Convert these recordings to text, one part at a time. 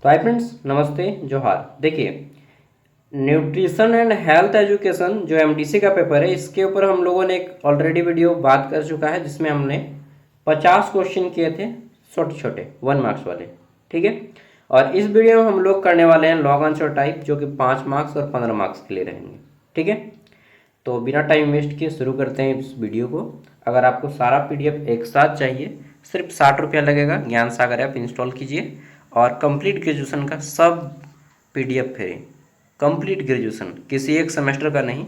तो hi friends, नमस्ते, जोहार। देखिए, न्यूट्रिशन एंड हेल्थ एजुकेशन जो एमडीसी का पेपर है, इसके ऊपर हम लोगों ने एक ऑलरेडी वीडियो बात कर चुका है, जिसमें हमने 50 क्वेश्चन किए थे, छोटे छोटे 1 मार्क्स वाले। ठीक है। और इस वीडियो में हम लोग करने वाले हैं लॉग आंसर टाइप, जो कि 5 मार्क्स और 15 मार्क्स के लिए रहेंगे। ठीक है। तो बिना टाइम वेस्ट किए शुरू करते हैं इस वीडियो को। अगर आपको सारा पीडीएफ एक साथ चाहिए, सिर्फ 60 रुपया लगेगा। ज्ञान सागर ऐप इंस्टॉल कीजिए और कंप्लीट ग्रेजुएशन का सब पीडीएफ फ्री। कंप्लीट ग्रेजुएशन, किसी एक सेमेस्टर का नहीं,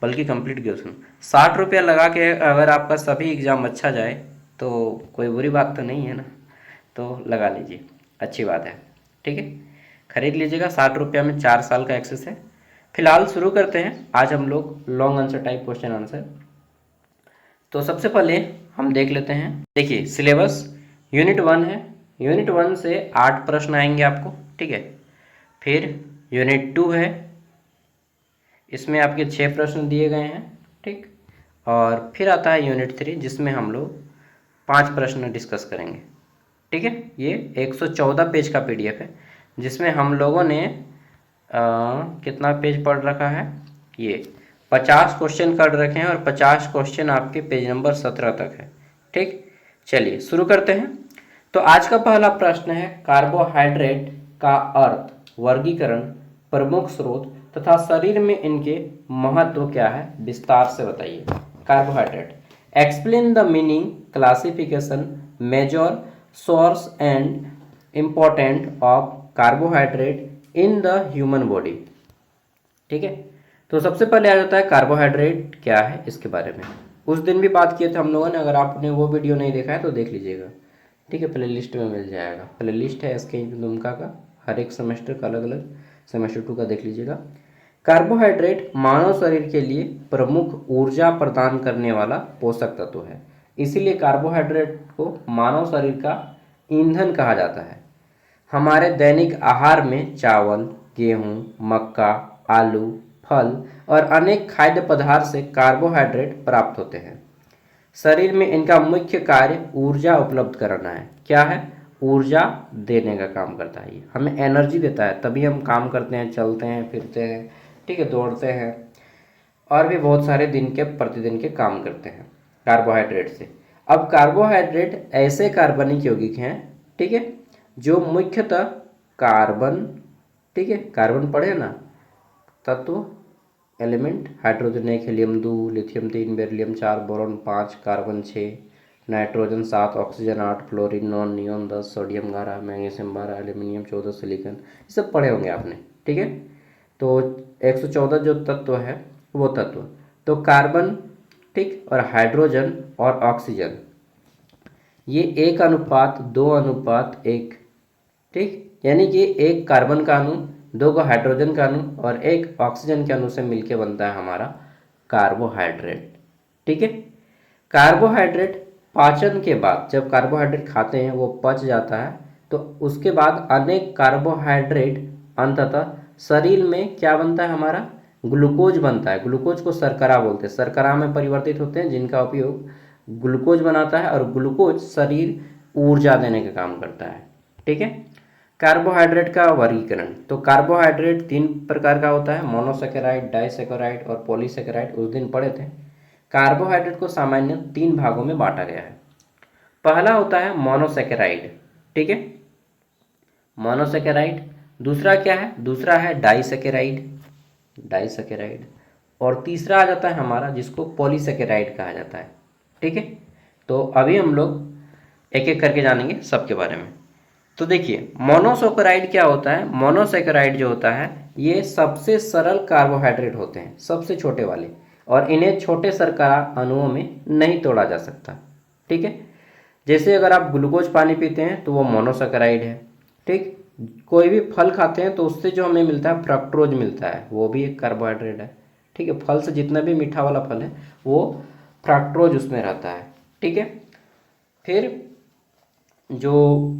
बल्कि कंप्लीट ग्रेजुएशन 60 रुपया लगा के अगर आपका सभी एग्ज़ाम अच्छा जाए तो कोई बुरी बात तो नहीं है ना। तो लगा लीजिए, अच्छी बात है। ठीक है, खरीद लीजिएगा। 60 रुपया में 4 साल का एक्सेस है। फिलहाल शुरू करते हैं आज हम लोग long answer type question answer. तो सबसे पहले हम देख लेते हैं। देखिए, सिलेबस यूनिट 1 है। यूनिट 1 से 8 प्रश्न आएंगे आपको। ठीक है। फिर यूनिट 2 है, इसमें आपके 6 प्रश्न दिए गए हैं। ठीक। और फिर आता है यूनिट 3, जिसमें हम लोग 5 प्रश्न डिस्कस करेंगे। ठीक है। ये 114 पेज का पीडीएफ है, जिसमें हम लोगों ने कितना पेज पढ़ रखा है, ये 50 क्वेश्चन कर रखे हैं और 50 क्वेश्चन आपके पेज नंबर 17 तक है। ठीक। चलिए शुरू करते हैं। तो आज का पहला प्रश्न है, कार्बोहाइड्रेट का अर्थ, वर्गीकरण, प्रमुख स्रोत तथा शरीर में इनके महत्व क्या है, विस्तार से बताइए। Carbohydrate, explain the meaning, classification, major source and important of carbohydrate in the human body. ठीक है। तो सबसे पहले आ जाता है कार्बोहाइड्रेट क्या है, इसके बारे में उस दिन भी बात किए थे हम लोगों ने। अगर आपने वो वीडियो नहीं देखा है तो देख लीजिएगा। ठीक है, प्ले लिस्ट में मिल जाएगा। प्ले लिस्ट है एसके दुमका का, हर एक सेमेस्टर का अलग अलग, सेमेस्टर 2 का देख लीजिएगा। कार्बोहाइड्रेट मानव शरीर के लिए प्रमुख ऊर्जा प्रदान करने वाला पोषक तत्व है। इसीलिए कार्बोहाइड्रेट को मानव शरीर का ईंधन कहा जाता है। हमारे दैनिक आहार में चावल, गेहूं, मक्का, आलू, फल और अनेक खाद्य पदार्थ से कार्बोहाइड्रेट प्राप्त होते हैं। शरीर में इनका मुख्य कार्य ऊर्जा उपलब्ध कराना है। क्या है? ऊर्जा देने का काम करता है। ये हमें एनर्जी देता है, तभी हम काम करते हैं, चलते हैं, फिरते हैं। ठीक है, दौड़ते हैं और भी बहुत सारे दिन के प्रतिदिन के काम करते हैं कार्बोहाइड्रेट से। अब कार्बोहाइड्रेट ऐसे कार्बनिक यौगिक हैं, ठीक है, जो मुख्यतः कार्बन, ठीक है, कार्बन पढ़े ना, तत्व, element, hydrogen 1, helium 2, lithium 3, beryllium 4, boron 5, carbon 6, nitrogen 7, oxygen 8, fluorine 9, neon 10, sodium 11, magnesium 12, aluminium 14, silicon, ये सब पढ़े होंगे आपने। ठीक है। तो 114 जो तत्व है वो तत्व, तो कार्बन, ठीक, और हाइड्रोजन और ऑक्सीजन, ये 1:2:1, ठीक, यानी कि 1 कार्बन का अणु, 2 का हाइड्रोजन का अणु और 1 ऑक्सीजन के अणु से मिलकर बनता है हमारा कार्बोहाइड्रेट। ठीक है। कार्बोहाइड्रेट पाचन के बाद, जब कार्बोहाइड्रेट खाते हैं वो पच जाता है, तो उसके बाद अनेक कार्बोहाइड्रेट अंततः शरीर में क्या बनता है, हमारा ग्लूकोज बनता है। ग्लूकोज को शर्करा बोलते हैं, शर्करा में परिवर्तित होते हैं, जिनका उपयोग ग्लूकोज बनाता है, और ग्लूकोज शरीर ऊर्जा देने का काम करता है। ठीक है। कार्बोहाइड्रेट का वर्गीकरण, तो कार्बोहाइड्रेट 3 प्रकार का होता है, मोनोसेकेराइड, डाइसेकेराइड और पॉलीसेकेराइड। उस दिन पढ़े थे। कार्बोहाइड्रेट को सामान्य 3 भागों में बांटा गया है। पहला होता है मोनोसेकेराइड, ठीक है, मोनोसेकेराइड। दूसरा क्या है? दूसरा है डाइसेकेराइड, डाइसेकेराइड। और तीसरा आ जाता है हमारा, जिसको पॉलीसेकेराइड कहा जाता है। ठीक है। तो अभी हम लोग एक एक करके जानेंगे सबके बारे में। तो देखिए, मोनोसेकेराइड क्या होता है? मोनोसेकेराइड जो होता है, ये सबसे सरल कार्बोहाइड्रेट होते हैं, सबसे छोटे वाले, और इन्हें छोटे शर्करा अणुओं में नहीं तोड़ा जा सकता। ठीक है। जैसे अगर आप ग्लूकोज पानी पीते हैं तो वो मोनोसेकेराइड है। ठीक। कोई भी फल खाते हैं तो उससे जो हमें मिलता है फ्रक्टोज मिलता है, वो भी एक कार्बोहाइड्रेट है। ठीक है। फल से जितना भी मीठा वाला फल है वो फ्रक्टोज उसमें रहता है। ठीक है। फिर जो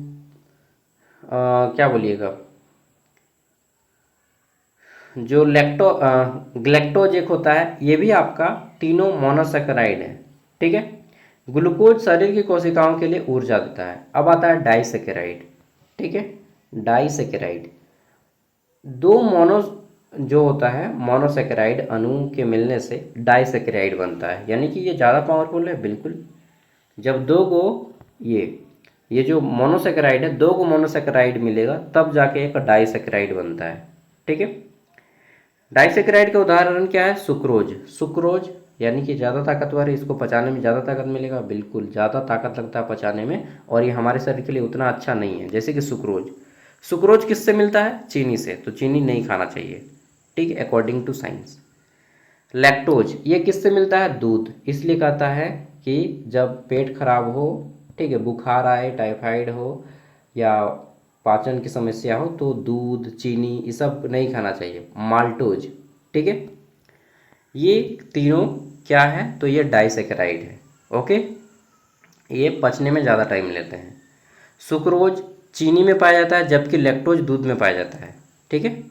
क्या बोलिएगा, जो ग्लैक्टोज एक होता है, ये भी आपका तीनों मोनोसेकेराइड है। ठीक है। ग्लूकोज शरीर की कोशिकाओं के लिए ऊर्जा देता है। अब आता है डाइसेकेराइड। ठीक है। डाइसेकेराइड। दो मोनो जो होता है मोनोसेकेराइड अणु के मिलने से डाइसेकेराइड बनता है, यानी कि ये ज़्यादा पावरफुल है बिल्कुल। जब दो को ये जो मोनोसेकेराइड है, दो को मोनोसेकेराइड मिलेगा तब जाके एक डाइसेकेराइड बनता है। ठीक है, डाइसेकेराइड का उदाहरण क्या है? सुक्रोज। सुक्रोज यानी कि ज़्यादा ताकतवर है, इसको पचाने में ज़्यादा ताकत मिलेगा, बिल्कुल ज़्यादा ताकत लगता है पचाने में, और ये हमारे शरीर के लिए उतना अच्छा नहीं है। जैसे कि सुक्रोज, सुक्रोज किससे मिलता है? चीनी से, तो चीनी नहीं खाना चाहिए, ठीक है, अकॉर्डिंग टू साइंस। लैक्टोज ये किससे मिलता है? दूध। इसलिए कहता है कि जब पेट खराब हो, ठीक है, बुखार आए, टाइफाइड हो या पाचन की समस्या हो, तो दूध, चीनी ये सब नहीं खाना चाहिए। माल्टोज, ठीक है, ये तीनों क्या है? तो ये डाइसेकेराइड है। ओके, ये पचने में ज़्यादा टाइम लेते हैं। सुक्रोज चीनी में पाया जाता है, जबकि लैक्टोज दूध में पाया जाता है। ठीक है,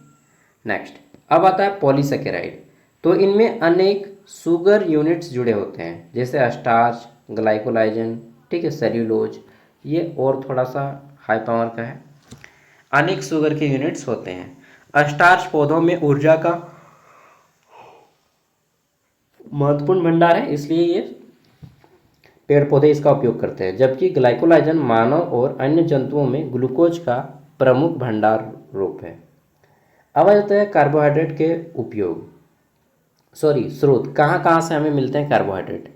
नेक्स्ट अब आता है पॉलीसेकेराइड। तो इनमें अनेक शुगर यूनिट्स जुड़े होते हैं, जैसे स्टार्च, ग्लाइकोलाइजन, ठीक है, सेल्यूलोज, ये और थोड़ा सा हाई पावर का है। अनेक शुगर के यूनिट्स होते हैं। स्टार्च पौधों में ऊर्जा का महत्वपूर्ण भंडार है, इसलिए ये पेड़ पौधे इसका उपयोग करते हैं, जबकि ग्लाइकोलाइजन मानव और अन्य जंतुओं में ग्लूकोज का प्रमुख भंडार रूप है। अब आ जाता है कार्बोहाइड्रेट के उपयोग, सॉरी स्रोत, कहाँ कहाँ से हमें मिलते हैं कार्बोहाइड्रेट?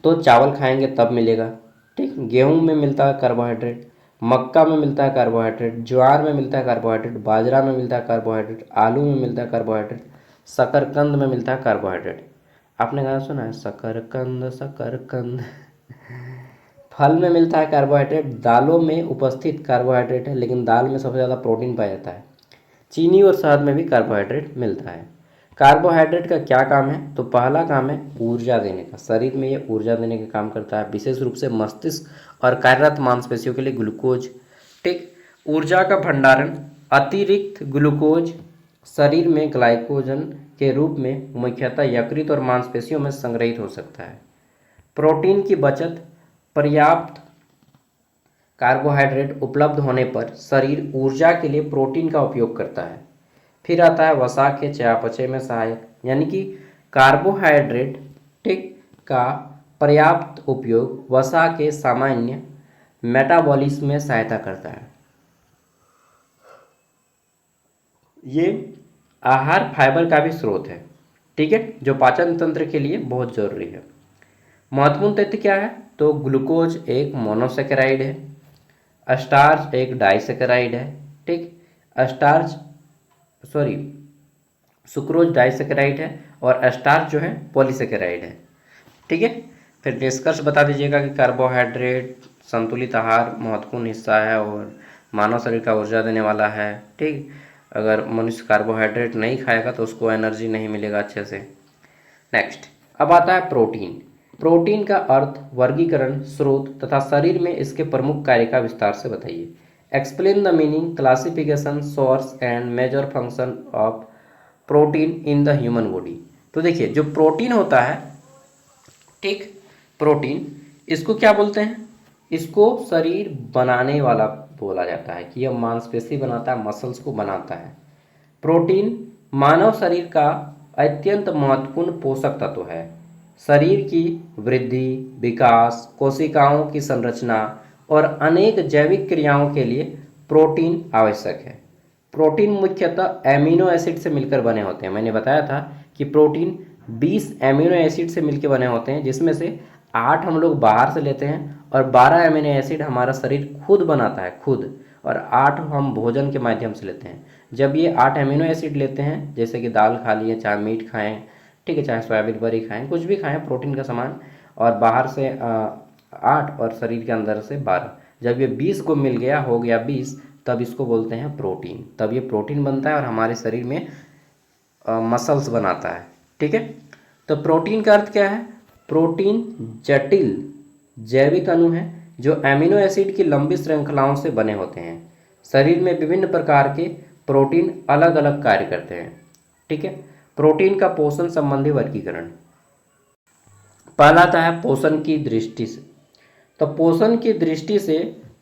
तो चावल खाएंगे तब मिलेगा, ठीक, गेहूं में मिलता है कार्बोहाइड्रेट, मक्का में मिलता है कार्बोहाइड्रेट, ज्वार में मिलता है कार्बोहाइड्रेट, बाजरा में मिलता है कार्बोहाइड्रेट, आलू में मिलता है कार्बोहाइड्रेट, शकरकंद में मिलता है कार्बोहाइड्रेट। आपने गाना सुना है, शकरकंद शकरकंद। फल में मिलता है कार्बोहाइड्रेट, दालों में उपस्थित कार्बोहाइड्रेट है, लेकिन दाल में सबसे ज़्यादा प्रोटीन पाया जाता है। चीनी और शहद में भी कार्बोहाइड्रेट मिलता है। कार्बोहाइड्रेट का क्या काम है? तो पहला काम है ऊर्जा देने का, शरीर में ये ऊर्जा देने का काम करता है, विशेष रूप से मस्तिष्क और कार्यरत मांसपेशियों के लिए ग्लूकोज, ठीक, ऊर्जा का भंडारण। अतिरिक्त ग्लूकोज शरीर में ग्लाइकोजन के रूप में मुख्यतः यकृत और मांसपेशियों में संग्रहित हो सकता है। प्रोटीन की बचत, पर्याप्त कार्बोहाइड्रेट उपलब्ध होने पर शरीर ऊर्जा के लिए प्रोटीन का उपयोग करता है। फिर आता है वसा के चयापचय में सहायक, यानी कि कार्बोहाइड्रेट, ठीक, का पर्याप्त उपयोग वसा के सामान्य मेटाबॉलिज्म में सहायता करता है। ये आहार फाइबर का भी स्रोत है, ठीक है, जो पाचन तंत्र के लिए बहुत जरूरी है। महत्वपूर्ण तथ्य क्या है? तो ग्लूकोज एक मोनोसेकेराइड है, स्टार्च एक डाइसेकेराइड है, ठीक, स्टार्च सॉरी सुक्रोज डाइसेकेराइड है और स्टार्च जो है पॉलीसेकेराइड है। ठीक है, फिर निष्कर्ष बता दीजिएगा कि कार्बोहाइड्रेट संतुलित आहार महत्वपूर्ण हिस्सा है और मानव शरीर का ऊर्जा देने वाला है। ठीक, अगर मनुष्य कार्बोहाइड्रेट नहीं खाएगा तो उसको एनर्जी नहीं मिलेगा अच्छे से। नेक्स्ट अब आता है प्रोटीन। प्रोटीन का अर्थ, वर्गीकरण, स्रोत तथा शरीर में इसके प्रमुख कार्य का विस्तार से बताइए। Explain the meaning, classification, source and major function of protein in the human body. तो देखिए जो प्रोटीन होता है, ठीक, प्रोटीन इसको क्या बोलते हैं? इसको शरीर बनाने वाला बोला जाता है कि यह मांसपेशी बनाता है, मसल्स को बनाता है। प्रोटीन मानव शरीर का अत्यंत महत्वपूर्ण पोषक तत्व है। शरीर की वृद्धि, विकास, कोशिकाओं की संरचना और अनेक जैविक क्रियाओं के लिए प्रोटीन आवश्यक है। प्रोटीन मुख्यतः एमिनो एसिड से मिलकर बने होते हैं। मैंने बताया था कि प्रोटीन 20 एमिनो एसिड से मिलकर बने होते हैं, जिसमें से 8 हम लोग बाहर से लेते हैं और 12 एमिनो एसिड हमारा शरीर खुद बनाता है, खुद, और 8 हम भोजन के माध्यम से लेते हैं। जब ये 8 एमिनो एसिड लेते हैं, जैसे कि दाल खा लिए, चाहे मीट खाएं, ठीक है, चाहे सोयाबीन बरी खाएं, कुछ भी खाएं प्रोटीन का सामान, और बाहर से 8 और शरीर के अंदर से 12, जब ये 20 को मिल गया, हो गया 20, तब इसको बोलते हैं प्रोटीन। तब ये प्रोटीन बनता है और हमारे शरीर में मसल्स बनाता है। ठीक है, तो प्रोटीन का अर्थ क्या है? प्रोटीन जटिल जैविक अणु है जो एमिनो एसिड की लंबी श्रृंखलाओं से बने होते हैं। शरीर में विभिन्न प्रकार के प्रोटीन अलग अलग कार्य करते हैं। ठीक है, प्रोटीन का पोषण संबंधी वर्गीकरण। पहला आता है पोषण की दृष्टि से। तो पोषण की दृष्टि से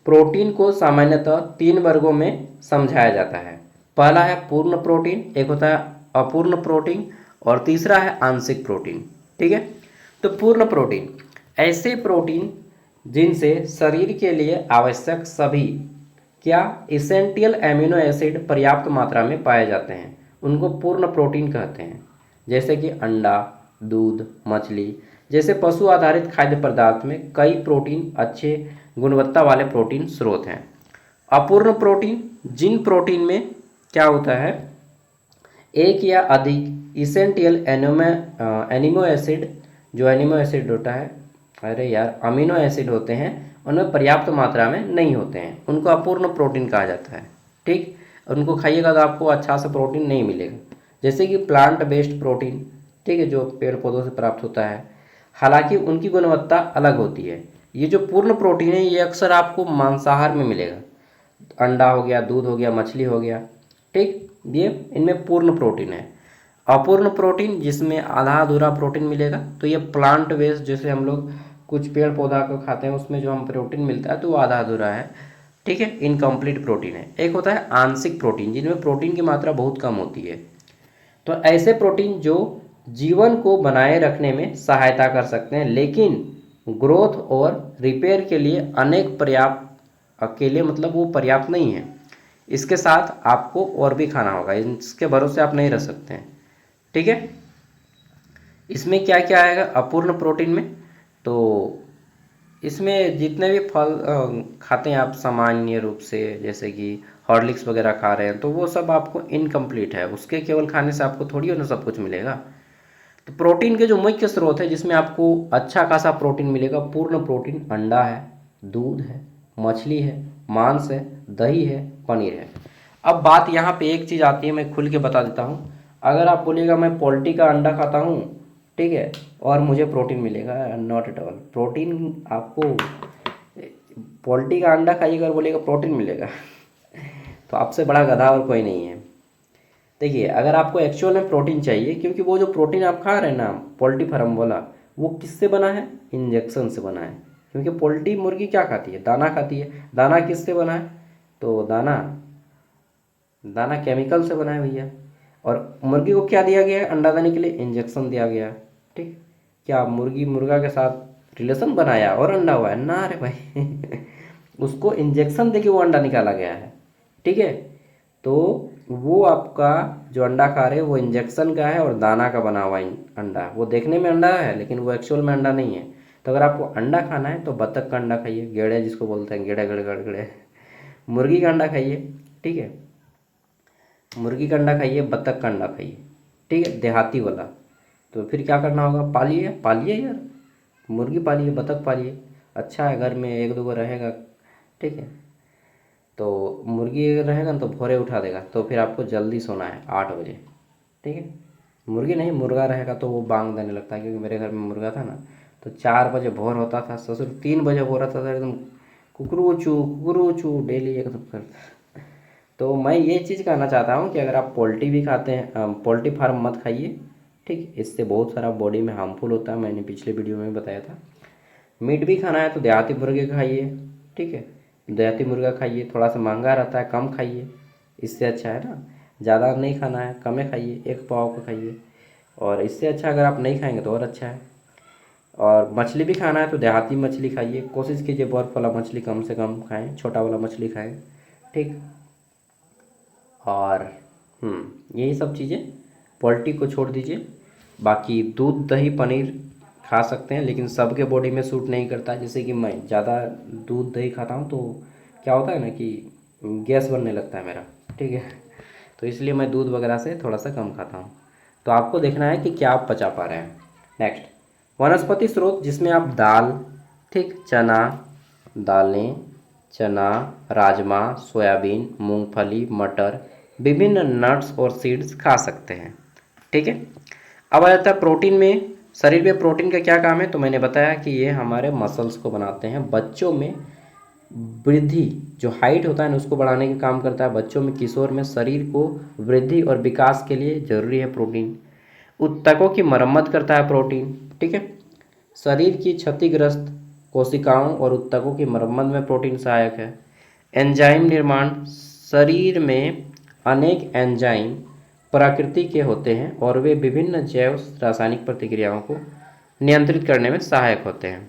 प्रोटीन को सामान्यतः 3 वर्गों में समझाया जाता है। पहला है पूर्ण प्रोटीन, एक होता है अपूर्ण प्रोटीन और तीसरा है आंशिक प्रोटीन। ठीक है, तो पूर्ण प्रोटीन ऐसे प्रोटीन जिनसे शरीर के लिए आवश्यक सभी क्या इसेंशियल एमिनो एसिड पर्याप्त मात्रा में पाए जाते हैं, उनको पूर्ण प्रोटीन कहते हैं। जैसे कि अंडा, दूध, मछली जैसे पशु आधारित खाद्य पदार्थ में कई प्रोटीन अच्छे गुणवत्ता वाले प्रोटीन स्रोत हैं। अपूर्ण प्रोटीन जिन प्रोटीन में क्या होता है, एक या अधिक इसेंशियल एनिमो एसिड, जो एनिमो एसिड होता है, अरे यार अमीनो एसिड होते हैं, उनमें पर्याप्त मात्रा में नहीं होते हैं, उनको अपूर्ण प्रोटीन कहा जाता है। ठीक, उनको खाइएगा तो आपको अच्छा सा प्रोटीन नहीं मिलेगा। जैसे कि प्लांट बेस्ड प्रोटीन, ठीक है, जो पेड़ पौधों से प्राप्त होता है, हालांकि उनकी गुणवत्ता अलग होती है। ये जो पूर्ण प्रोटीन है ये अक्सर आपको मांसाहार में मिलेगा, अंडा हो गया, दूध हो गया, मछली हो गया। ठीक, ये इनमें पूर्ण प्रोटीन है। अपूर्ण प्रोटीन जिसमें आधा अधूरा प्रोटीन मिलेगा, तो ये प्लांट बेस्ड, जैसे हम लोग कुछ पेड़ पौधा को खाते हैं उसमें जो हम प्रोटीन मिलता है तो वो आधा अधूरा है। ठीक है, इनकम्प्लीट प्रोटीन है। एक होता है आंशिक प्रोटीन जिनमें प्रोटीन की मात्रा बहुत कम होती है। तो ऐसे प्रोटीन जो जीवन को बनाए रखने में सहायता कर सकते हैं, लेकिन ग्रोथ और रिपेयर के लिए अनेक पर्याप्त अकेले मतलब वो पर्याप्त नहीं है। इसके साथ आपको और भी खाना होगा, इसके भरोसे आप नहीं रह सकते हैं। ठीक है, इसमें क्या क्या आएगा अपूर्ण प्रोटीन में, तो इसमें जितने भी फल खाते हैं आप सामान्य रूप से, जैसे कि हॉर्लिक्स वगैरह खा रहे हैं, तो वो सब आपको इनकम्प्लीट है, उसके केवल खाने से आपको थोड़ी ना सब कुछ मिलेगा। तो प्रोटीन के जो मुख्य स्रोत है जिसमें आपको अच्छा खासा प्रोटीन मिलेगा, पूर्ण प्रोटीन अंडा है, दूध है, मछली है, मांस है, दही है, पनीर है। अब बात यहाँ पे एक चीज़ आती है, मैं खुल के बता देता हूँ। अगर आप बोलिएगा मैं पोल्ट्री का अंडा खाता हूँ, ठीक है, और मुझे प्रोटीन मिलेगा, नॉट एट ऑल। प्रोटीन आपको पोल्ट्री का अंडा खाइएगा और बोलिएगा प्रोटीन मिलेगा तो आपसे बड़ा गधा और कोई नहीं है। देखिए, अगर आपको एक्चुअल में प्रोटीन चाहिए, क्योंकि वो जो प्रोटीन आप खा रहे हैं ना पोल्ट्री फार्म वाला, वो किससे बना है, इंजेक्शन से बना है। क्योंकि पोल्ट्री मुर्गी क्या खाती है, दाना खाती है। दाना किससे बना है, तो दाना केमिकल से बना है भैया। और मुर्गी को क्या दिया गया है, अंडा देने के लिए इंजेक्शन दिया गया है। ठीक, क्या मुर्गी मुर्गा के साथ रिलेशन बनाया और अंडा हुआ है ना, अरे भाई उसको इंजेक्शन देके वो अंडा निकाला गया है। ठीक है, तो वो आपका जो अंडा खा रहे हैं वो इंजेक्शन का है और दाना का बना हुआ अंडा। वो देखने में अंडा है लेकिन वो एक्चुअल में अंडा नहीं है। तो अगर आपको अंडा खाना है तो बत्तख का अंडा खाइए, गेड़े जिसको बोलते हैं, गेड़े गड़े गड़े गड़े, मुर्गी का अंडा खाइए। ठीक है, मुर्गी का अंडा खाइए, बत्तख का अंडा खाइए। ठीक है, देहाती वाला। तो फिर क्या करना होगा, पालिए पालिए यार, मुर्गी पालिए, बत्तख पालिए, अच्छा है, घर में एक दो को रहेगा। ठीक है, तो मुर्गी अगर रहेगा ना तो भोरे उठा देगा, तो फिर आपको जल्दी सोना है 8 बजे। ठीक है, मुर्गी नहीं, मुर्गा रहेगा तो वो बांग देने लगता है। क्योंकि मेरे घर में मुर्गा था ना, तो 4 बजे भोर होता था, ससुर 3 बजे भोर होता था, एकदम कुकरू चू डेली एकदम कर। तो मैं ये चीज़ कहना चाहता हूँ कि अगर आप पोल्ट्री भी खाते हैं, पोल्ट्री फार्म मत खाइए। ठीक, इससे बहुत सारा बॉडी में हार्मफुल होता है, मैंने पिछले वीडियो में बताया था। मीट भी खाना है तो देहाती मुर्गे खाइए। ठीक है, देहाती मुर्गा खाइए, थोड़ा सा महंगा रहता है, कम खाइए, इससे अच्छा है ना। ज़्यादा नहीं खाना है, कम ही खाइए, 1 पाव का खाइए। और इससे अच्छा अगर आप नहीं खाएंगे तो और अच्छा है। और मछली भी खाना है तो देहाती मछली खाइए, कोशिश कीजिए बर्फ़ वाला मछली कम से कम खाएं, छोटा वाला मछली खाएं। ठीक, और यही सब चीज़ें, पोल्ट्री को छोड़ दीजिए। बाकी दूध दही पनीर खा सकते हैं, लेकिन सबके बॉडी में सूट नहीं करता। जैसे कि मैं ज़्यादा दूध दही खाता हूँ तो क्या होता है ना कि गैस बनने लगता है मेरा। ठीक है, तो इसलिए मैं दूध वगैरह से थोड़ा सा कम खाता हूँ। तो आपको देखना है कि क्या आप पचा पा रहे हैं। नेक्स्ट, वनस्पति स्रोत जिसमें आप दाल, ठीक, दालें, चना, राजमा, सोयाबीन, मूंगफली, मटर, विभिन्न नट्स और सीड्स खा सकते हैं। ठीक है, अब आ जाता है प्रोटीन में। शरीर में प्रोटीन का क्या काम है, तो मैंने बताया कि ये हमारे मसल्स को बनाते हैं। बच्चों में वृद्धि, जो हाइट होता है ना, उसको बढ़ाने का काम करता है। बच्चों में, किशोर में शरीर को वृद्धि और विकास के लिए जरूरी है प्रोटीन। ऊतकों की मरम्मत करता है प्रोटीन। ठीक है, शरीर की क्षतिग्रस्त कोशिकाओं और ऊतकों की मरम्मत में प्रोटीन सहायक है। एंजाइम निर्माण, शरीर में अनेक एंजाइम प्रकृति के होते हैं और वे विभिन्न जैव रासायनिक प्रतिक्रियाओं को नियंत्रित करने में सहायक होते हैं।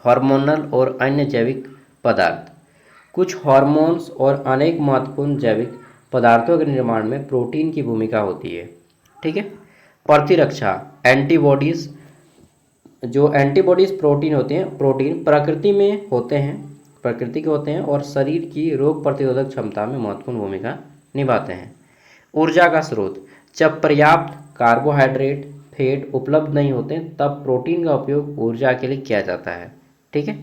हार्मोनल और अन्य जैविक पदार्थ, कुछ हार्मोन्स और अनेक महत्वपूर्ण जैविक पदार्थों के निर्माण में प्रोटीन की भूमिका होती है। ठीक है। प्रतिरक्षा, एंटीबॉडीज, जो एंटीबॉडीज प्रोटीन होते हैं, प्रोटीन प्रकृति में होते हैं, प्रकृति के होते हैं और शरीर की रोग प्रतिरोधक क्षमता में महत्वपूर्ण भूमिका निभाते हैं। ऊर्जा का स्रोत, जब पर्याप्त कार्बोहाइड्रेट, फैट उपलब्ध नहीं होते तब प्रोटीन का उपयोग ऊर्जा के लिए किया जाता है। ठीक है।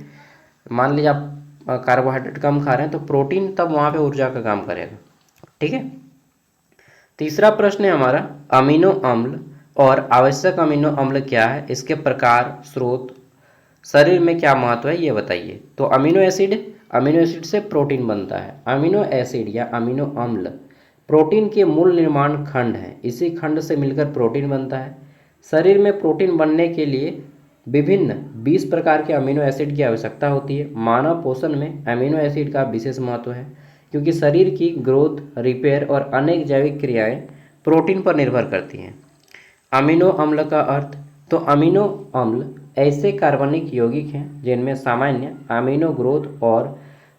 मान लीजिए आप कार्बोहाइड्रेट कम खा रहे हैं तो प्रोटीन तब वहाँ पे ऊर्जा का काम करेगा। ठीक है। तीसरा प्रश्न है हमारा, अमीनो अम्ल और आवश्यक अमीनो अम्ल क्या है, इसके प्रकार, स्रोत, शरीर में क्या महत्व है, ये बताइए। तो अमीनो एसिड से प्रोटीन बनता है। अमीनो एसिड या अमीनो अम्ल प्रोटीन के मूल निर्माण खंड हैं। इसी खंड से मिलकर प्रोटीन बनता है। शरीर में प्रोटीन बनने के लिए विभिन्न 20 प्रकार के अमीनो एसिड की आवश्यकता होती है। मानव पोषण में अमीनो एसिड का विशेष महत्व है क्योंकि शरीर की ग्रोथ, रिपेयर और अनेक जैविक क्रियाएं प्रोटीन पर निर्भर करती हैं। अमीनो अम्ल का अर्थ, तो अमीनो अम्ल ऐसे कार्बनिक यौगिक हैं जिनमें सामान्य अमीनो ग्रोथ और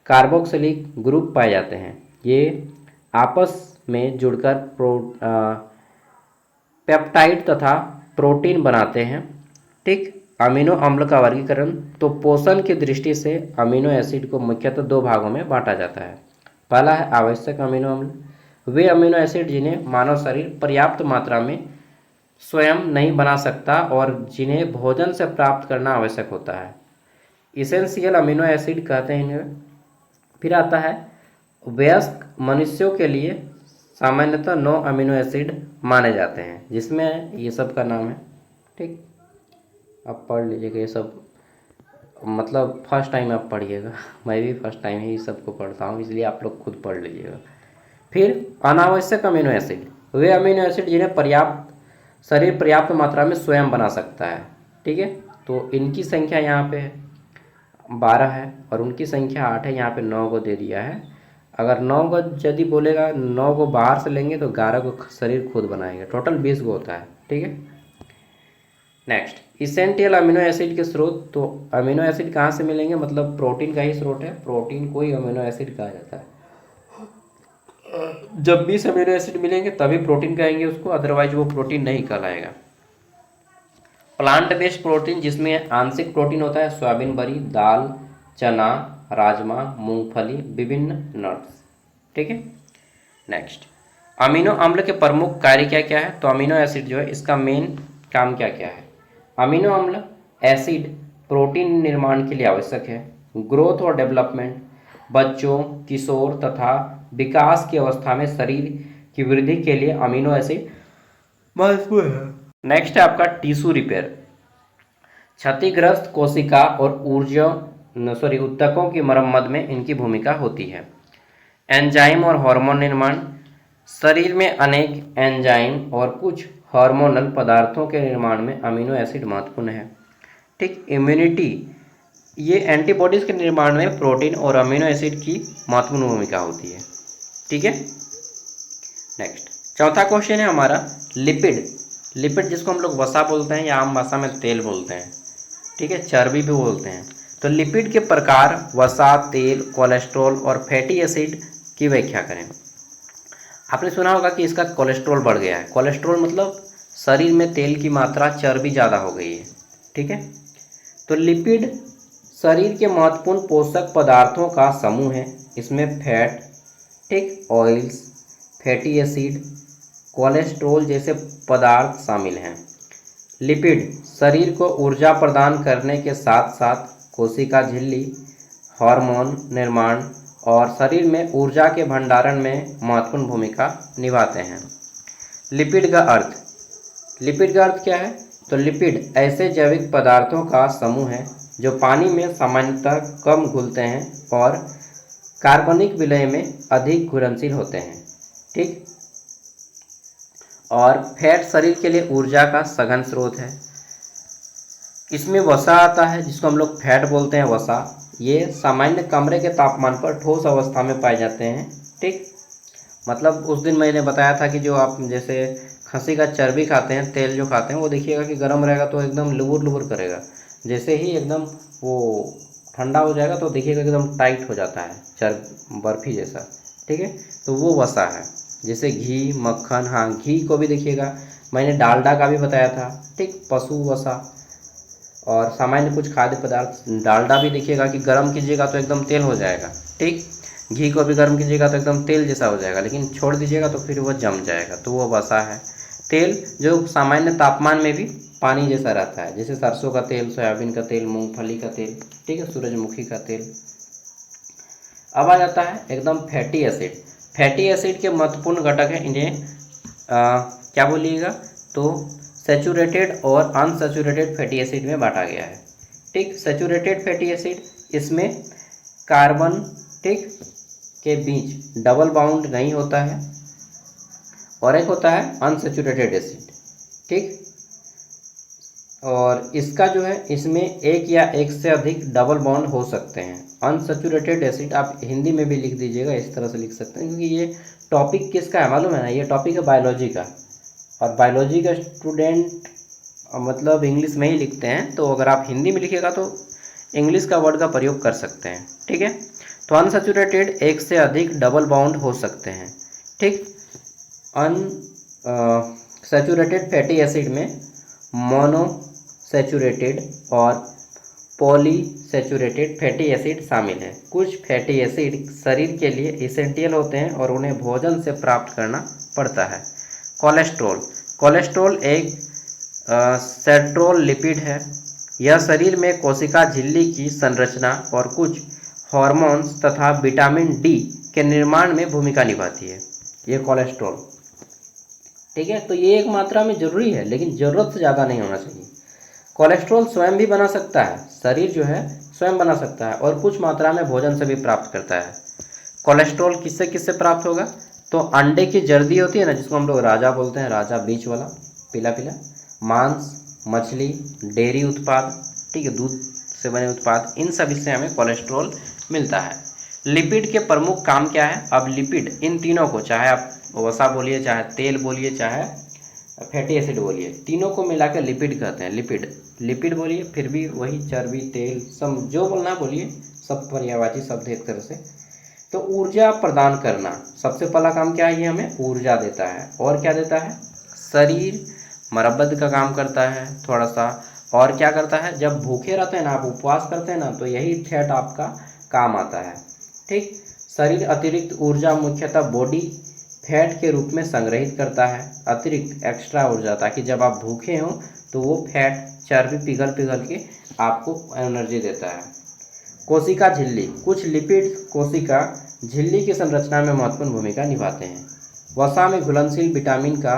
कार्बोक्सिलिक ग्रुप पाए जाते हैं। ये आपस में जुड़कर पेप्टाइड तथा प्रोटीन बनाते हैं। ठीक। अमीनो अम्ल का वर्गीकरण, तो पोषण की दृष्टि से अमीनो एसिड को मुख्यतः दो भागों में बांटा जाता है। पहला है आवश्यक अमीनो अम्ल, वे अमीनो एसिड जिन्हें मानव शरीर पर्याप्त मात्रा में स्वयं नहीं बना सकता और जिन्हें भोजन से प्राप्त करना आवश्यक होता है, इसेंशियल अमीनो एसिड कहते हैं इन्हें। फिर आता है वयस्क मनुष्यों के लिए सामान्यतः 9 अमीनो एसिड माने जाते हैं, जिसमें ये सब का नाम है। ठीक। आप पढ़ लीजिएगा ये सब, मतलब फर्स्ट टाइम आप पढ़िएगा, मैं भी फर्स्ट टाइम ही सबको पढ़ता हूँ, इसलिए आप लोग खुद पढ़ लीजिएगा। फिर अनावश्यक अमीनो एसिड, वे अमीनो एसिड जिन्हें शरीर पर्याप्त मात्रा में स्वयं बना सकता है। ठीक है। तो इनकी संख्या यहाँ पे 12 है और उनकी संख्या 8 है, यहाँ पे 9 को दे दिया है। अगर 9 को यदि बोलेगा, 9 को बाहर से लेंगे तो 11 को शरीर खुद बनाएगा, टोटल 20 को होता है। ठीक है। नेक्स्ट, इसेंशियल अमीनो एसिड के स्रोत, तो अमीनो एसिड कहाँ से मिलेंगे, मतलब प्रोटीन का ही स्रोत है, प्रोटीन को ही अमीनो एसिड कहा जाता है। जब 20 अमीनो एसिड मिलेंगे तभी प्रोटीन कहेंगे उसको, अदरवाइज वो प्रोटीन नहीं कहलाएगा। प्लांट बेस्ड प्रोटीन, जिसमें आंशिक प्रोटीन होता है सोयाबीन बरी, दाल, चना, राजमा, मूंगफली, विभिन्न नट्स। ठीक है। नेक्स्ट, अमीनो अम्ल के प्रमुख कार्य क्या क्या है, तो अमीनो एसिड जो है इसका मेन काम क्या क्या है। अमीनो अम्ल एसिड प्रोटीन निर्माण के लिए आवश्यक है। ग्रोथ और डेवलपमेंट, बच्चों, किशोर तथा विकास की अवस्था में शरीर की वृद्धि के लिए अमीनो एसिड महत्वपूर्ण है। नेक्स्ट है आपका टिश्यू रिपेयर, क्षतिग्रस्त कोशिका और ऊतकों की मरम्मत में इनकी भूमिका होती है। एंजाइम और हार्मोन निर्माण, शरीर में अनेक एंजाइम और कुछ हार्मोनल पदार्थों के निर्माण में अमीनो एसिड महत्वपूर्ण है। ठीक। इम्यूनिटी, ये एंटीबॉडीज के निर्माण में प्रोटीन और अमीनो एसिड की महत्वपूर्ण भूमिका होती है। ठीक है। नेक्स्ट, चौथा क्वेश्चन है हमारा लिपिड। लिपिड जिसको हम लोग वसा बोलते हैं या आम भाषा में तेल बोलते हैं। ठीक है। चर्बी भी बोलते हैं। तो लिपिड के प्रकार, वसा, तेल, कोलेस्ट्रॉल और फैटी एसिड की व्याख्या करें। आपने सुना होगा कि इसका कोलेस्ट्रॉल बढ़ गया है। कोलेस्ट्रॉल मतलब शरीर में तेल की मात्रा, चर्बी ज़्यादा हो गई है। ठीक है। तो लिपिड शरीर के महत्वपूर्ण पोषक पदार्थों का समूह है। इसमें फैट, ठीक, ऑयल्स, फैटी एसिड, कोलेस्ट्रॉल जैसे पदार्थ शामिल हैं। लिपिड शरीर को ऊर्जा प्रदान करने के साथ साथ कोशिका झिल्ली, हार्मोन निर्माण और शरीर में ऊर्जा के भंडारण में महत्वपूर्ण भूमिका निभाते हैं। लिपिड का अर्थ क्या है, तो लिपिड ऐसे जैविक पदार्थों का समूह है जो पानी में सामान्यतः कम घुलते हैं और कार्बनिक विलय में अधिक घुलनशील होते हैं। ठीक। और फैट शरीर के लिए ऊर्जा का सघन स्रोत है। इसमें वसा आता है जिसको हम लोग फैट बोलते हैं। वसा ये सामान्य कमरे के तापमान पर ठोस अवस्था में पाए जाते हैं। ठीक, मतलब उस दिन मैंने बताया था कि जो आप जैसे खस्सी का चर्बी खाते हैं, तेल जो खाते हैं, वो देखिएगा कि गर्म रहेगा तो एकदम लुबुर लुबुर करेगा। जैसे ही एकदम वो ठंडा हो जाएगा तो देखिएगा एकदम टाइट हो जाता है, बर्फी जैसा। ठीक है, तो वो वसा है। जैसे घी, मक्खन, हाँ घी को भी देखिएगा, मैंने डालडा का भी बताया था। ठीक, पशु वसा। और सामान्य कुछ खाद्य पदार्थ, डालडा भी देखिएगा कि गर्म कीजिएगा तो एकदम तेल हो जाएगा। ठीक, घी को भी गर्म कीजिएगा तो एकदम तेल जैसा हो जाएगा, लेकिन छोड़ दीजिएगा तो फिर वो जम जाएगा, तो वो वसा है। तेल जो सामान्य तापमान में भी पानी जैसा रहता है, जैसे सरसों का तेल, सोयाबीन का तेल, मूंगफली का तेल, ठीक है, सूरजमुखी का तेल। अब आ जाता है एकदम फैटी एसिड। फैटी एसिड के महत्वपूर्ण घटक हैं, इन्हें क्या बोलिएगा, तो सैचुरेटेड और अनसैचुरेटेड फैटी एसिड में बांटा गया है। ठीक, सैचुरेटेड फैटी एसिड, इसमें कार्बन, ठीक, के बीच डबल बाउंड नहीं होता है। और एक होता है अनसैचुरेटेड एसिड। ठीक, और इसका जो है, इसमें एक या एक से अधिक डबल बॉन्ड हो सकते हैं। अनसैचुरेटेड एसिड आप हिंदी में भी लिख दीजिएगा, इस तरह से लिख सकते हैं, क्योंकि ये टॉपिक किसका है मालूम है ना, ये टॉपिक है बायोलॉजी का। और बायोलॉजी का स्टूडेंट मतलब इंग्लिश में ही लिखते हैं, तो अगर आप हिंदी में लिखिएगा तो इंग्लिश का वर्ड का प्रयोग कर सकते हैं। ठीक है, तो अनसैचुरेटेड एक से अधिक डबल बाउंड हो सकते हैं। ठीक, सैचुरेटेड फैटी एसिड में मोनोसैचुरेटेड और पॉलीसैचुरेटेड फैटी एसिड शामिल है। कुछ फैटी एसिड शरीर के लिए इसेंशियल होते हैं और उन्हें भोजन से प्राप्त करना पड़ता है। कोलेस्ट्रॉल, कोलेस्ट्रॉल एक सेंट्रोल लिपिड है। यह शरीर में कोशिका झिल्ली की संरचना और कुछ हार्मोन्स तथा विटामिन डी के निर्माण में भूमिका निभाती है, ये कोलेस्ट्रॉल। ठीक है, तो ये एक मात्रा में जरूरी है, लेकिन ज़रूरत से ज़्यादा नहीं होना चाहिए। कोलेस्ट्रॉल स्वयं भी बना सकता है, शरीर जो है स्वयं बना सकता है, और कुछ मात्रा में भोजन से भी प्राप्त करता है। कोलेस्ट्रॉल किससे किससे प्राप्त होगा, तो अंडे की जर्दी होती है ना, जिसको हम लोग राजा बोलते हैं, राजा बीच वाला पीला पीला, मांस, मछली, डेयरी उत्पाद, ठीक है, दूध से बने उत्पाद, इन सभी से हमें कोलेस्ट्रॉल मिलता है। लिपिड के प्रमुख काम क्या है, अब लिपिड इन तीनों को, चाहे आप वसा बोलिए, चाहे तेल बोलिए, चाहे फैटी एसिड बोलिए, तीनों को मिलाकर लिपिड कहते हैं। लिपिड, लिपिड बोलिए, फिर भी वही चर्बी, तेल, सब जो बोलना बोलिए, सब पर्यायवाची शब्द एक तरह से। तो ऊर्जा प्रदान करना, सबसे पहला काम क्या है, ये हमें ऊर्जा देता है। और क्या देता है, शरीर मरम्मत का काम करता है थोड़ा सा। और क्या करता है, जब भूखे रहते हैं ना, आप उपवास करते हैं ना, तो यही फैट आपका काम आता है। ठीक, शरीर अतिरिक्त ऊर्जा मुख्यतः बॉडी फैट के रूप में संग्रहित करता है, अतिरिक्त एक्स्ट्रा ऊर्जा, ताकि जब आप भूखे हों तो वो फैट, चर्बी पिघल पिघल के आपको एनर्जी देता है। कोशिका झिल्ली, कुछ लिपिड कोशिका झिल्ली की संरचना में महत्वपूर्ण भूमिका निभाते हैं। वसा में घुलनशील विटामिन का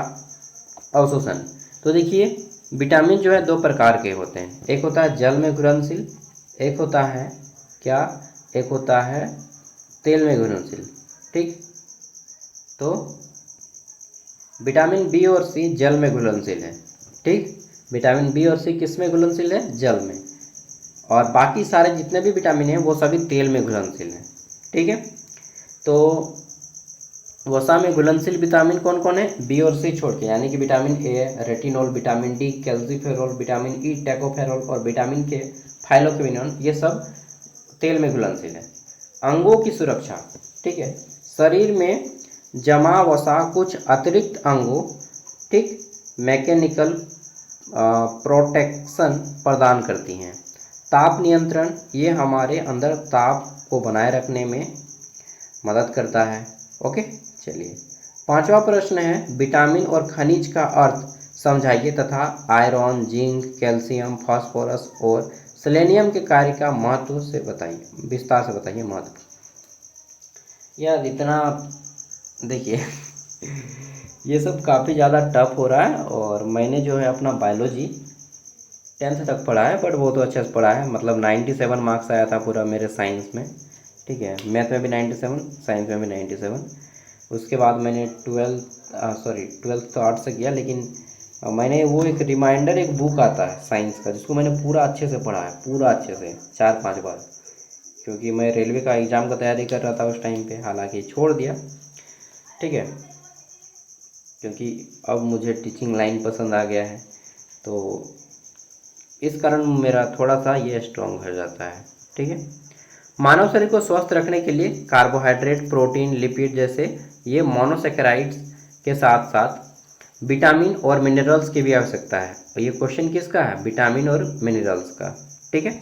अवशोषण, तो देखिए विटामिन जो है दो प्रकार के होते हैं, एक होता है जल में घुलनशील, एक होता है क्या, एक होता है तेल में घुलनशील। ठीक, तो विटामिन बी और सी जल में घुलनशील है। ठीक, विटामिन बी और सी किस में घुलनशील है, जल में। और बाकी सारे जितने भी विटामिन हैं वो सभी तेल में घुलनशील हैं। ठीक है, तो वसा में घुलनशील विटामिन कौन कौन है, बी और सी छोड़ के, यानी कि vitamin A, retinol, vitamin D, calciferol, vitamin E, tocopherol और विटामिन के, फाइलोक्विनोन, ये सब तेल में घुलनशील है। अंगों की सुरक्षा, ठीक है, शरीर में जमा वसा कुछ अतिरिक्त अंगों, ठीक, मैकेनिकल प्रोटेक्शन प्रदान करती हैं। ताप नियंत्रण, ये हमारे अंदर ताप को बनाए रखने में मदद करता है। ओके, चलिए पांचवा प्रश्न है, विटामिन और खनिज का अर्थ समझाइए तथा आयरन, जिंक, कैल्शियम, फास्फोरस और सेलेनियम के कार्य का महत्व से बताइए, विस्तार से बताइए महत्व। यार इतना देखिए ये सब काफ़ी ज़्यादा टफ हो रहा है, और मैंने जो है अपना बायोलॉजी 10th तक पढ़ा है, बट वो तो अच्छे से पढ़ा है, मतलब 97 मार्क्स आया था पूरा मेरे साइंस में। ठीक है, मैथ में भी 97, साइंस में भी 97। उसके बाद मैंने 12th तो आर्ट्स से किया, लेकिन और मैंने वो एक रिमाइंडर, एक बुक आता है साइंस का, जिसको मैंने पूरा अच्छे से पढ़ा है, पूरा अच्छे से 4-5 बार, क्योंकि मैं रेलवे का एग्ज़ाम का तैयारी कर रहा था उस टाइम पे, हालांकि छोड़ दिया, ठीक है, क्योंकि अब मुझे टीचिंग लाइन पसंद आ गया है, तो इस कारण मेरा थोड़ा सा ये स्ट्रॉन्ग हो जाता है, ठीक है। मानव शरीर को स्वस्थ रखने के लिए कार्बोहाइड्रेट, प्रोटीन, लिपिड जैसे ये मोनोसेकेराइड्स के साथ साथ विटामिन और मिनरल्स की भी आवश्यकता है। और ये क्वेश्चन किसका है? विटामिन और मिनरल्स का, ठीक है।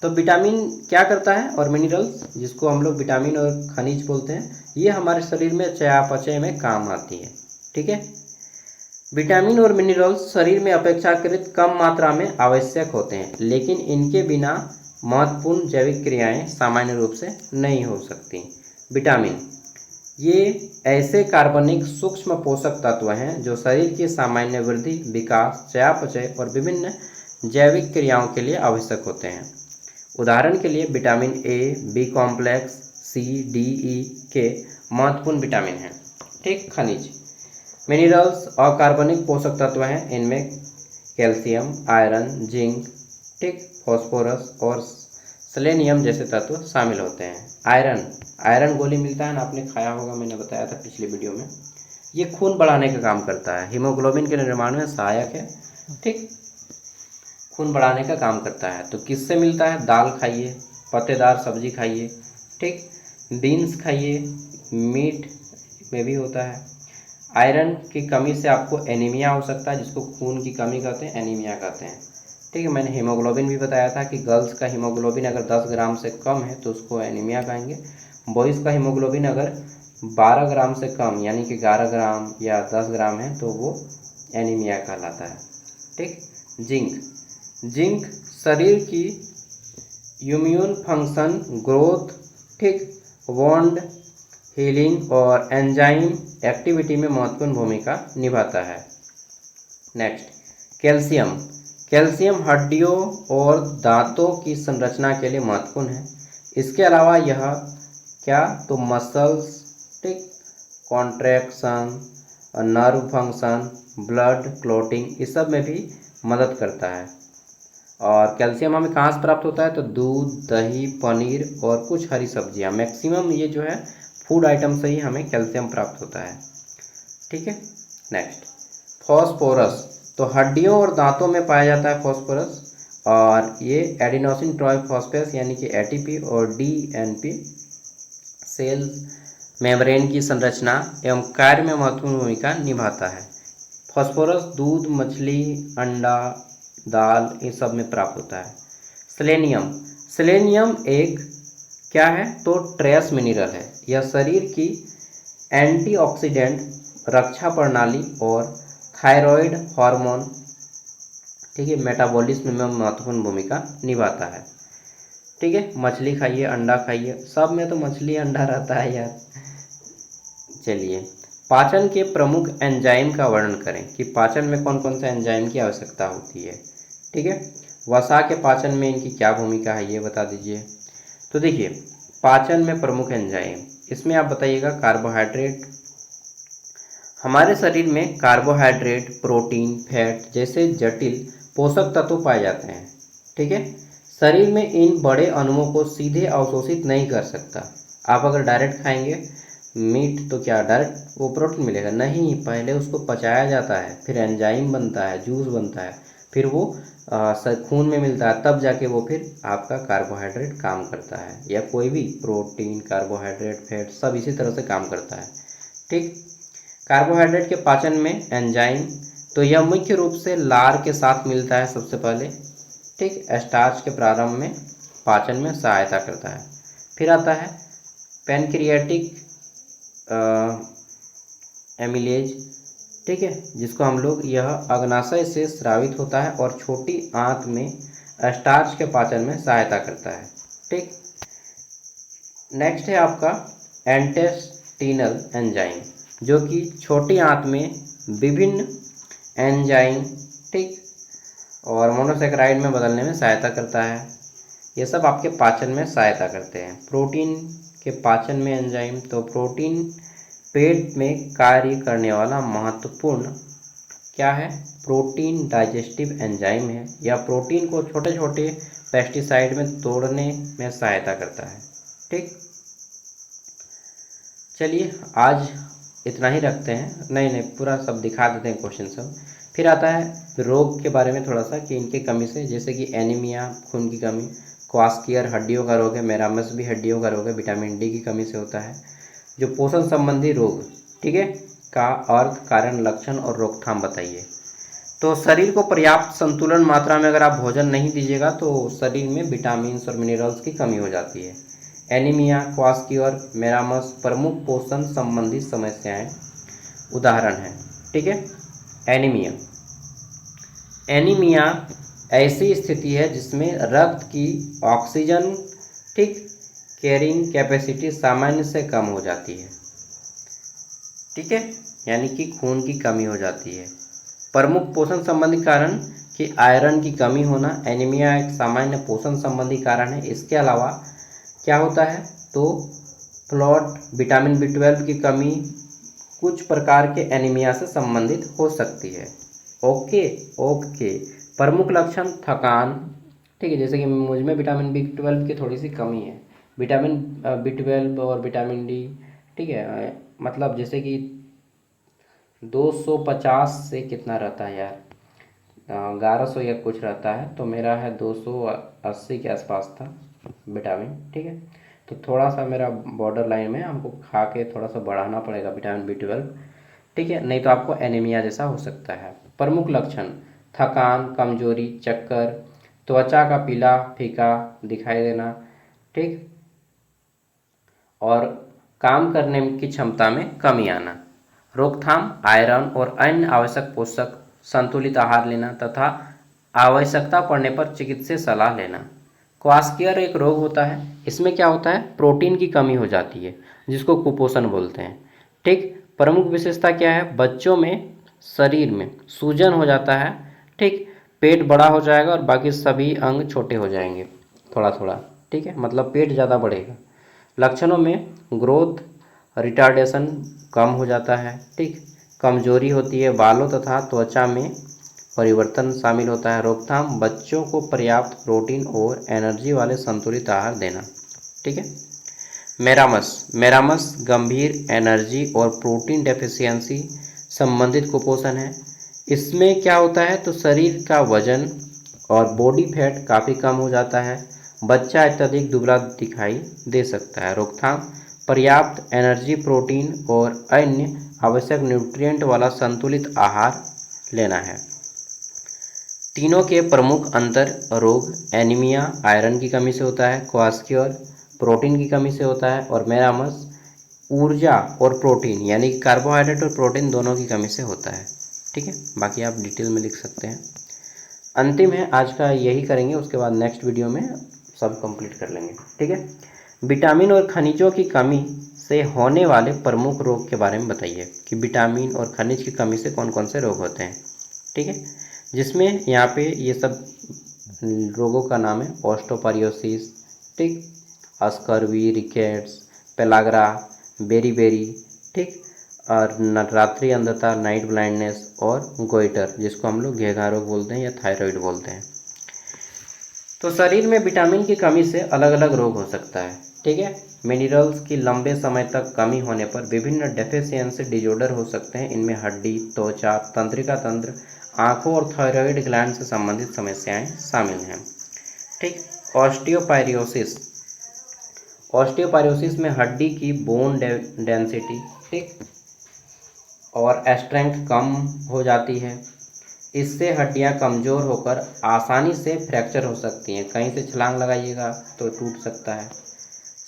तो विटामिन क्या करता है और मिनरल्स, जिसको हम लोग विटामिन और खनिज बोलते हैं, ये हमारे शरीर में चयापचय में काम आती है, ठीक है। विटामिन और मिनरल्स शरीर में अपेक्षाकृत कम मात्रा में आवश्यक होते हैं, लेकिन इनके बिना महत्वपूर्ण जैविक क्रियाएं सामान्य रूप से नहीं हो सकती। विटामिन ये ऐसे कार्बनिक सूक्ष्म पोषक तत्व हैं जो शरीर की सामान्य वृद्धि, विकास, चयापचय और विभिन्न जैविक क्रियाओं के लिए आवश्यक होते हैं। उदाहरण के लिए vitamin A, B complex, C, D, E के महत्वपूर्ण विटामिन हैं, ठीक। खनिज मिनरल्स अकार्बनिक पोषक तत्व हैं, इनमें कैल्शियम, आयरन, जिंक, ठीक, फास्फोरस और सेलेनियम जैसे तत्व शामिल होते हैं। आयरन गोली मिलता है ना, आपने खाया होगा, मैंने बताया था पिछले वीडियो में। ये खून बढ़ाने का काम करता है, हीमोग्लोबिन के निर्माण में सहायक है, ठीक, खून बढ़ाने का काम करता है। तो किससे मिलता है? दाल खाइए, पत्तेदार सब्जी खाइए, ठीक, बीन्स खाइए, मीट में भी होता है। आयरन की कमी से आपको एनीमिया हो सकता है, जिसको खून की कमी कहते हैं, एनीमिया कहते हैं, ठीक है। मैंने हीमोग्लोबिन भी बताया था कि गर्ल्स का हीमोग्लोबिन अगर 10 ग्राम से कम है तो उसको एनीमिया कहेंगे। बॉयज़ का हीमोग्लोबिन अगर 12 ग्राम से कम यानी कि 11 ग्राम या 10 ग्राम है तो वो एनीमिया कहलाता है, ठीक। जिंक शरीर की इम्यून फंक्शन, ग्रोथ, ठीक, वॉन्ड हीलिंग और एंजाइम एक्टिविटी में महत्वपूर्ण भूमिका निभाता है। नेक्स्ट, कैल्शियम हड्डियों और दांतों की संरचना के लिए महत्वपूर्ण है। इसके अलावा यह क्या, तो मसल्स, ठीक, contraction, nerve function, blood clotting, इस सब में भी मदद करता है। और कैल्शियम हमें कहाँ से प्राप्त होता है? तो दूध, दही, पनीर और कुछ हरी सब्जियाँ, मैक्सिमम ये जो है फूड आइटम से ही हमें कैल्शियम प्राप्त होता है, ठीक है। नेक्स्ट, फॉस्फोरस, तो हड्डियों और दांतों में पाया जाता है फॉस्फोरस, और ये एडिनोसिन ट्राइफॉस्फेट यानी कि एटीपी और डीएनपी सेल मेम्ब्रेन की संरचना एवं कार्य में महत्वपूर्ण भूमिका निभाता है। फॉस्फोरस दूध, मछली, अंडा, दाल, इन सब में प्राप्त होता है। सेलेनियम एक क्या है? तो ट्रेस मिनरल है। यह शरीर की एंटीऑक्सीडेंट, रक्षा प्रणाली और थायराइड हार्मोन, ठीक है, मेटाबॉलिज्म में महत्वपूर्ण भूमिका निभाता है, ठीक है। मछली खाइए, अंडा खाइए, सब में तो मछली अंडा रहता है यार। चलिए, पाचन के प्रमुख एंजाइम का वर्णन करें कि पाचन में कौन कौन से एंजाइम की आवश्यकता होती है, ठीक है। वसा के पाचन में इनकी क्या भूमिका है ये बता दीजिए। तो देखिए, पाचन में प्रमुख एंजाइम, इसमें आप बताइएगा। कार्बोहाइड्रेट, हमारे शरीर में कार्बोहाइड्रेट, प्रोटीन, फैट जैसे जटिल पोषक तत्व पाए जाते हैं, ठीक है। शरीर में इन बड़े अणुओं को सीधे अवशोषित नहीं कर सकता। आप अगर डायरेक्ट खाएंगे मीट तो क्या डायरेक्ट वो प्रोटीन मिलेगा? नहीं, पहले उसको पचाया जाता है, फिर एंजाइम बनता है, जूस बनता है, फिर वो खून में मिलता है, तब जाके वो फिर आपका कार्बोहाइड्रेट काम करता है, या कोई भी प्रोटीन, कार्बोहाइड्रेट, फैट सब इसी तरह से काम करता है, ठीक। कार्बोहाइड्रेट के पाचन में एंजाइम, तो यह मुख्य रूप से लार के साथ मिलता है सबसे पहले, ठीक। स्टार्च के प्रारंभ में पाचन में सहायता करता है। फिर आता है पैनक्रियाटिक एमिलेज, ठीक है, जिसको हम लोग, यह अग्नाशय से स्रावित होता है और छोटी आंत में स्टार्च के पाचन में सहायता करता है, ठीक। नेक्स्ट है आपका इंटेस्टिनल एंजाइम, जो कि छोटी आंत में विभिन्न एंजाइम, ठीक, और मोनोसेकेराइड में बदलने में सहायता करता है। ये सब आपके पाचन में सहायता करते हैं। प्रोटीन के पाचन में एंजाइम, तो प्रोटीन पेट में कार्य करने वाला महत्वपूर्ण क्या है, प्रोटीन डाइजेस्टिव एंजाइम है, या प्रोटीन को छोटे छोटे पेस्टिसाइड में तोड़ने में सहायता करता है। ठीक, चलिए आज इतना ही रखते हैं। नहीं नहीं, पूरा सब दिखा देते हैं क्वेश्चन सब। फिर आता है रोग के बारे में थोड़ा सा कि इनके कमी से, जैसे कि एनीमिया खून की कमी, क्वास्कियर हड्डियों का रोग है, मेरामस भी हड्डियों का रोग है, विटामिन डी की कमी से होता है। जो पोषण संबंधी रोग, ठीक है, का अर्थ, कारण, लक्षण और रोकथाम बताइए। तो शरीर को पर्याप्त संतुलन मात्रा में अगर आप भोजन नहीं दीजिएगा तो शरीर में विटामिन और मिनरल्स की कमी हो जाती है। एनीमिया, क्वास्कियर, मेरामस प्रमुख पोषण संबंधी समस्याएं उदाहरण हैं। ठीक है, एनीमिया, एनीमिया ऐसी स्थिति है जिसमें रक्त की ऑक्सीजन, ठीक, कैरिंग कैपेसिटी सामान्य से कम हो जाती है। ठीक है, यानी कि खून की कमी हो जाती है। प्रमुख पोषण संबंधी कारण कि आयरन की कमी होना, एनीमिया एक सामान्य पोषण संबंधी कारण है। इसके अलावा क्या होता है, तो फ्लोट, विटामिन B12 की कमी कुछ प्रकार के एनीमिया से संबंधित हो सकती है। ओके ओके, प्रमुख लक्षण थकान, ठीक है, जैसे कि मुझ में विटामिन B12 की थोड़ी सी कमी है, विटामिन B12 और विटामिन डी, ठीक है, मतलब जैसे कि 250 से कितना रहता है यार, 1100 या कुछ रहता है, तो मेरा है 280 के आसपास था विटामिन। ठीक है, तो थोड़ा सा मेरा बॉर्डर लाइन में, हमको खा के थोड़ा सा बढ़ाना पड़ेगा विटामिन B12। ठीक है, नहीं तो आपको एनीमिया जैसा हो सकता है। प्रमुख लक्षण थकान, कमजोरी, चक्कर, त्वचा का पीला फीका दिखाई देना, ठीक, और काम करने की क्षमता में कमी आना। रोकथाम आयरन और अन्य आवश्यक पोषक, संतुलित आहार लेना तथा आवश्यकता पड़ने पर चिकित्सकीय सलाह लेना। क्वास्कियर एक रोग होता है, इसमें क्या होता है, प्रोटीन की कमी हो जाती है जिसको कुपोषण बोलते हैं। ठीक, प्रमुख विशेषता क्या है, बच्चों में शरीर में सूजन हो जाता है, ठीक, पेट बड़ा हो जाएगा और बाकी सभी अंग छोटे हो जाएंगे थोड़ा थोड़ा। ठीक है, मतलब पेट ज़्यादा बढ़ेगा। लक्षणों में ग्रोथ रिटार्डेशन कम हो जाता है, ठीक, कमजोरी होती है, बालों तथा त्वचा में परिवर्तन शामिल होता है। रोकथाम बच्चों को पर्याप्त प्रोटीन और एनर्जी वाले संतुलित आहार देना। ठीक है, मेरामस, मेरामस गंभीर एनर्जी और प्रोटीन डेफिशिएंसी संबंधित कुपोषण है। इसमें क्या होता है, तो शरीर का वजन और बॉडी फैट काफ़ी कम हो जाता है, बच्चा अत्यधिक दुबला दिखाई दे सकता है। रोकथाम पर्याप्त एनर्जी, प्रोटीन और अन्य आवश्यक न्यूट्रिएंट वाला संतुलित आहार लेना है। तीनों के प्रमुख अंतर रोग, एनीमिया आयरन की कमी से होता है, क्वास्कियर प्रोटीन की कमी से होता है, और मेरामस ऊर्जा और प्रोटीन यानी कि कार्बोहाइड्रेट और प्रोटीन दोनों की कमी से होता है। ठीक है, बाकी आप डिटेल में लिख सकते हैं। अंतिम है आज का, यही करेंगे, उसके बाद नेक्स्ट वीडियो में सब कंप्लीट कर लेंगे। ठीक है, विटामिन और खनिजों की कमी से होने वाले प्रमुख रोग के बारे में बताइए कि विटामिन और खनिज की कमी से कौन कौन से रोग होते हैं। ठीक है, जिसमें यहाँ पे ये सब रोगों का नाम है, ऑस्टोपारियोसिस, ठीक, स्कर्वी, रिकेट्स, पेलाग्रा, बेरीबेरी, ठीक, और रात्रि अंधता, नाइट ब्लाइंडनेस, और गोइटर जिसको हम लोग घेघा रोग बोलते हैं या थायराइड बोलते हैं। तो शरीर में विटामिन की कमी से अलग अलग रोग हो सकता है। ठीक है, मिनरल्स की लंबे समय तक कमी होने पर विभिन्न डेफिशिएंसी डिजॉर्डर हो सकते हैं। इनमें हड्डी, त्वचा, तंत्रिका तंत्र, आँखों और थायराइड ग्लैंड से संबंधित समस्याएं शामिल हैं। ठीक, ऑस्टियोपाइरोसिस, ऑस्टियोपाइरोसिस में हड्डी की बोन डेंसिटी, ठीक, और स्ट्रेंथ कम हो जाती है। इससे हड्डियां कमज़ोर होकर आसानी से फ्रैक्चर हो सकती हैं, कहीं से छलांग लगाइएगा तो टूट सकता है।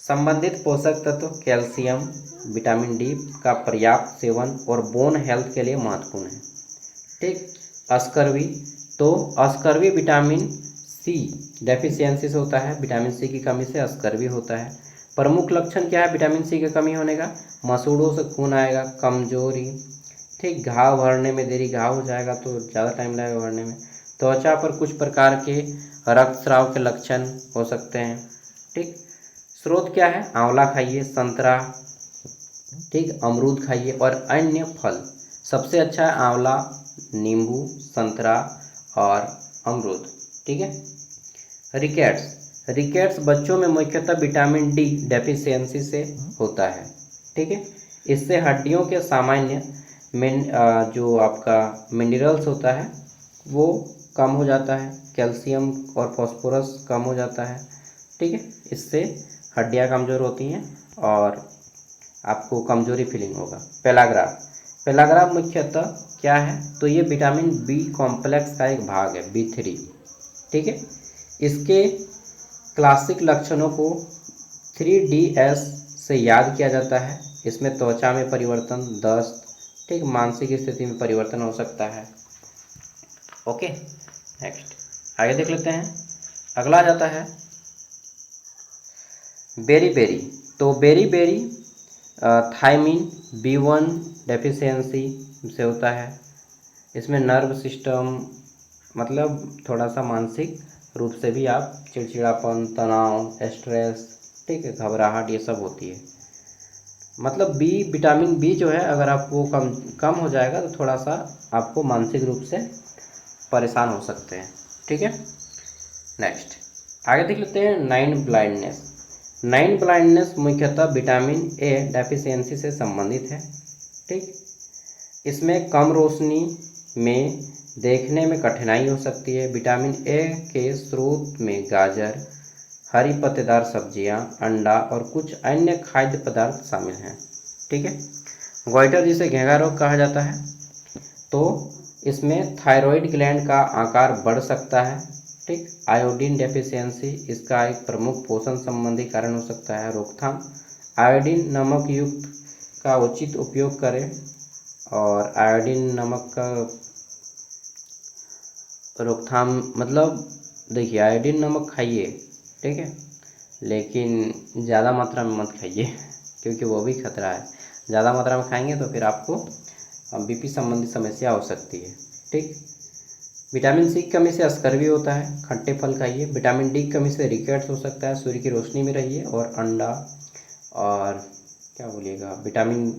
संबंधित पोषक तत्व कैल्शियम, विटामिन डी का पर्याप्त सेवन और बोन हेल्थ के लिए महत्वपूर्ण है। ठीक, स्कर्वी, तो स्कर्वी विटामिन सी डेफिशिएंसी से होता है, विटामिन सी की कमी से स्कर्वी होता है। प्रमुख लक्षण क्या है विटामिन सी की कमी होने का, मसूड़ों से खून आएगा, कमजोरी, ठीक, घाव भरने में देरी, घाव हो जाएगा तो ज़्यादा टाइम लगेगा भरने में, त्वचा पर कुछ प्रकार के रक्तस्राव के लक्षण हो सकते हैं। ठीक, स्रोत क्या है, आंवला खाइए, संतरा, ठीक, अमरूद खाइए और अन्य फल। सबसे अच्छा है आंवला, नींबू, संतरा और अमरूद। ठीक है। रिकेट्स बच्चों में मुख्यतः विटामिन डी डेफिशिएंसी से होता है। ठीक है। इससे हड्डियों के सामान्य जो आपका मिनरल्स होता है वो कम हो जाता है, कैल्शियम और फास्फोरस कम हो जाता है। ठीक है। इससे हड्डियां कमज़ोर होती हैं और आपको कमजोरी फीलिंग होगा। पेलाग्राफ मुख्यतः क्या है, तो ये विटामिन बी कॉम्प्लेक्स का एक भाग है, B3। ठीक है। इसके क्लासिक लक्षणों को 3DS से याद किया जाता है। इसमें त्वचा में परिवर्तन, दस्त, ठीक, मानसिक स्थिति में परिवर्तन हो सकता है। ओके, नेक्स्ट आगे देख लेते हैं। अगला जाता है बेरी। तो बेरी थायमिन B1 डेफिशिएंसी से होता है। इसमें नर्व सिस्टम, मतलब थोड़ा सा मानसिक रूप से भी आप चिड़चिड़ापन, तनाव, स्ट्रेस, ठीक है, घबराहट, ये सब होती है। मतलब विटामिन बी जो है, अगर आप वो कम हो जाएगा तो थोड़ा सा आपको मानसिक रूप से परेशान हो सकते हैं। ठीक है। नेक्स्ट आगे देख लेते हैं नाइन ब्लाइंडनेस मुख्यतः विटामिन ए डेफिशिएंसी से संबंधित है। ठीक। इसमें कम रोशनी में देखने में कठिनाई हो सकती है। विटामिन ए के स्रोत में गाजर, हरी पत्तेदार सब्जियां, अंडा और कुछ अन्य खाद्य पदार्थ शामिल हैं। ठीक है। गोइटर, जिसे घेंघा रोग कहा जाता है, तो इसमें थायराइड ग्लैंड का आकार बढ़ सकता है। ठीक। आयोडीन डेफिशिएंसी इसका एक प्रमुख पोषण संबंधी कारण हो सकता है। रोकथाम, आयोडीन नमक युक्त का उचित उपयोग करें, और आयोडीन नमक का रोकथाम मतलब देखिए, आयोडीन नमक खाइए, ठीक है, लेकिन ज़्यादा मात्रा में मत खाइए क्योंकि वो भी खतरा है। ज़्यादा मात्रा में खाएंगे तो फिर आपको बीपी संबंधी समस्या हो सकती है। ठीक। विटामिन सी की कमी से अस्कर्वी होता है, खट्टे फल खाइए। विटामिन डी की कमी से रिकेट्स हो सकता है, सूर्य की रोशनी में रहिए, और अंडा और क्या बोलिएगा, विटामिन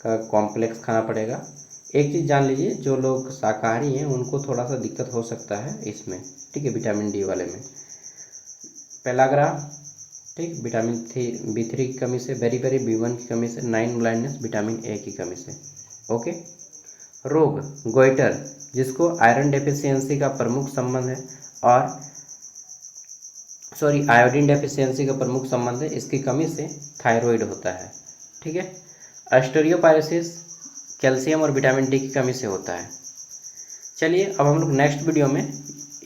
का कॉम्प्लेक्स खाना पड़ेगा। एक चीज़ जान लीजिए, जो लोग शाकाहारी हैं उनको थोड़ा सा दिक्कत हो सकता है इसमें, ठीक है, विटामिन डी वाले में। पेलाग्रा, ठीक, विटामिन B3 की कमी से, बेरी B1 की कमी से, नाइन ब्लाइंडनेस विटामिन ए की कमी से। ओके। रोग, गोइटर, जिसको आयरन डेफिशिएंसी का प्रमुख संबंध है, और आयोडीन डेफिशिएंसी का प्रमुख संबंध है, इसकी कमी से थायराइड होता है। ठीक है। ऑस्टियोपोरोसिस कैल्शियम और विटामिन डी की कमी से होता है। चलिए अब हम लोग नेक्स्ट वीडियो में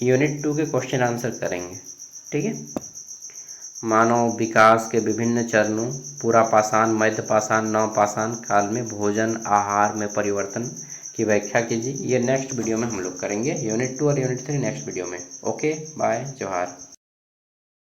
यूनिट 2 के क्वेश्चन आंसर करेंगे। ठीक है। मानव विकास के विभिन्न चरणों, पूरा पाषाण, मध्य पाषाण, नवपाषाण काल में भोजन आहार में परिवर्तन की व्याख्या कीजिए। ये नेक्स्ट वीडियो में हम लोग करेंगे, यूनिट 2 और यूनिट 3 नेक्स्ट वीडियो में। ओके, बाय, जोहार।